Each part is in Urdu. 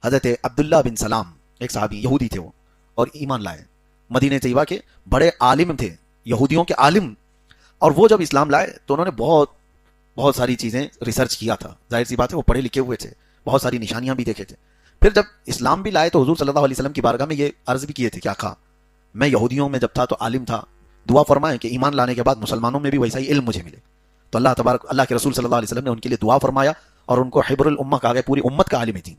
حضرت عبداللہ بن سلام ایک صحابی یہودی تھے وہ، اور ایمان لائے، مدینہ طیبہ کے بڑے عالم تھے، یہودیوں کے عالم. اور وہ جب اسلام لائے تو انہوں نے بہت ساری چیزیں ریسرچ کیا تھا. ظاہر سی بات ہے وہ پڑھے لکھے ہوئے تھے، بہت ساری نشانیاں بھی دیکھے تھے. پھر جب اسلام بھی لائے تو حضور صلی اللہ علیہ وسلم کی بارگاہ میں یہ عرض بھی کیے تھے کہ آقا میں یہودیوں میں جب تھا تو عالم تھا، دعا فرمائیں کہ ایمان لانے کے بعد مسلمانوں میں بھی ویسا ہی علم مجھے ملے. تو اللہ کے رسول صلی اللہ علیہ وسلم نے ان کے لیے دعا فرمایا اور ان کو حبر الامہ کہا گیا، پوری امت کا عالم تھی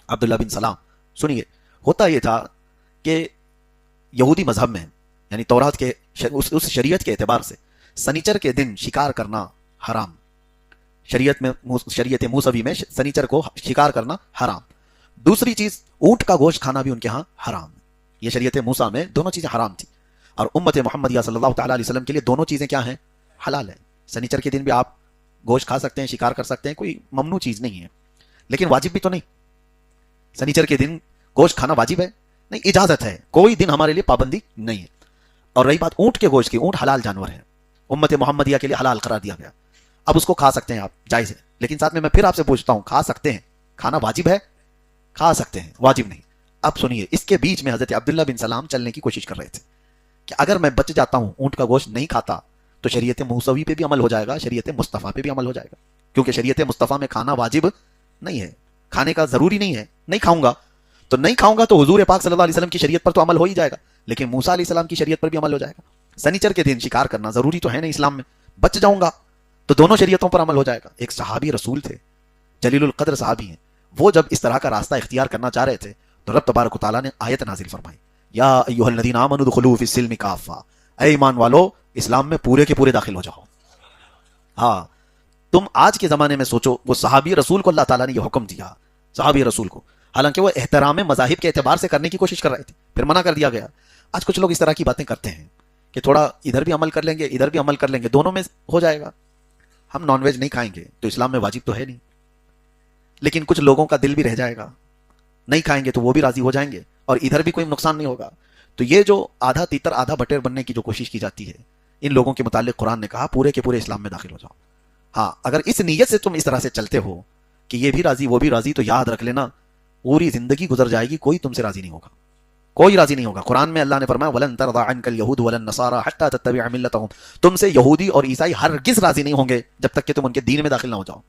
عبداللہ بن سلام. سنیے، ہوتا یہ تھا کہ یہودی مذہب میں یعنی تورات کے اس شریعت کے اعتبار سے سنیچر کے دن شکار کرنا حرام. شریعت موسوی میں سنیچر کو شکار کرنا حرام. دوسری چیز اونٹ کا گوشت کھانا بھی ان کے ہاں حرام. یہ شریعت موسیٰ میں دونوں چیزیں حرام تھی، اور امت محمدیہ صلی اللہ تعالی علیہ وسلم کے لیے دونوں چیزیں کیا ہیں؟ حلال ہیں. سنیچر کے دن بھی آپ گوشت کھا سکتے ہیں، شکار کر سکتے ہیں، کوئی ممنوع چیز نہیں ہے، لیکن واجب بھی تو نہیں. سنیچر کے دن گوشت کھانا واجب ہے نہیں، اجازت ہے، کوئی دن ہمارے لیے پابندی نہیں ہے. اور رہی بات اونٹ کے گوشت کی، اونٹ حلال جانور ہے، امت محمدیہ کے لیے حلال قرار دیا گیا. اب اس کو کھا سکتے ہیں آپ، جائز ہے. لیکن ساتھ میں پھر آپ سے پوچھتا ہوں، کھا سکتے ہیں، کھانا واجب ہے؟ کھا سکتے ہیں، واجب نہیں. اب سنیے، اس کے بیچ میں حضرت عبداللہ بن سلام چلنے کی کوشش کر رہے تھے کہ اگر میں بچ جاتا ہوں، اونٹ کا گوشت نہیں کھاتا، تو شریعت موسوی پہ بھی عمل ہو جائے گا، شریعت مصطفیٰ پہ بھی عمل ہو جائے گا. کیونکہ شریعت مصطفیٰ میں کھانا واجب نہیں ہے، کھانے کا ضروری نہیں ہے. نہیں کھاؤں گا تو حضور پاک صلی اللہ علیہ وسلم کی شریعت پر تو عمل ہو ہی جائے گا، لیکن موسیٰ علیہ السلام کی شریعت پر بھی عمل ہو جائے گا. سنیچر کے دن شکار کرنا ضروری تو ہے نہیں اسلام میں، بچ جاؤں گا تو دونوں شریعتوں پر عمل ہو جائے گا. ایک صحابی رسول تھے، جلیل القدر صحابی ہیں، وہ جب اس طرح کا راستہ اختیار کرنا چاہ رہے تھے تو رب تبارک و تعالیٰ نے آیت نازل فرمائی، یا ایھا الذین آمنوا ادخلوا فی السلم کافہ، اے ایمان والو اسلام میں پورے کے پورے داخل ہو جاؤ. ہاں، تم آج کے زمانے میں سوچو، وہ صحابی رسول کو اللہ تعالیٰ نے یہ حکم دیا، صحابی رسول کو، حالانکہ وہ احترام مذاہب کے اعتبار سے کرنے کی کوشش کر رہے تھے، پھر منع کر دیا گیا. آج کچھ لوگ اس طرح کی باتیں کرتے ہیں کہ تھوڑا ادھر بھی عمل کر لیں گے، ادھر بھی عمل کر لیں گے، دونوں میں ہو جائے گا. ہم نان ویج نہیں کھائیں گے تو اسلام میں واجب تو ہے نہیں، لیکن کچھ لوگوں کا دل بھی رہ جائے گا، نہیں کھائیں گے تو وہ بھی راضی ہو جائیں گے، اور ادھر بھی کوئی نقصان نہیں ہوگا. تو یہ جو آدھا تیتر آدھا بٹیر بننے کی جو کوشش کی جاتی ہے، ان لوگوں کے متعلق قرآن نے کہا پورے کے پورے اسلام میں داخل ہو جاؤ. ہاں، اگر اس نیت سے تم اس طرح سے چلتے ہو کہ یہ بھی راضی وہ بھی راضی، تو یاد رکھ لینا پوری زندگی گزر جائے گی، کوئی تم سے راضی نہیں ہوگا، کوئی راضی نہیں ہوگا. قرآن میں اللہ نے فرمایا وَلَن تَرْضَىٰ عَنْكَ الْيَهُودُ وَلَا النَّصَارَىٰ حَتَّىٰ تَتَّبِعَ مِلَّتَهُمْ، تم سے یہودی اور عیسائی ہرگز راضی نہیں ہوں گے جب تک کہ تم ان کے دین میں داخل نہ ہو جاؤ.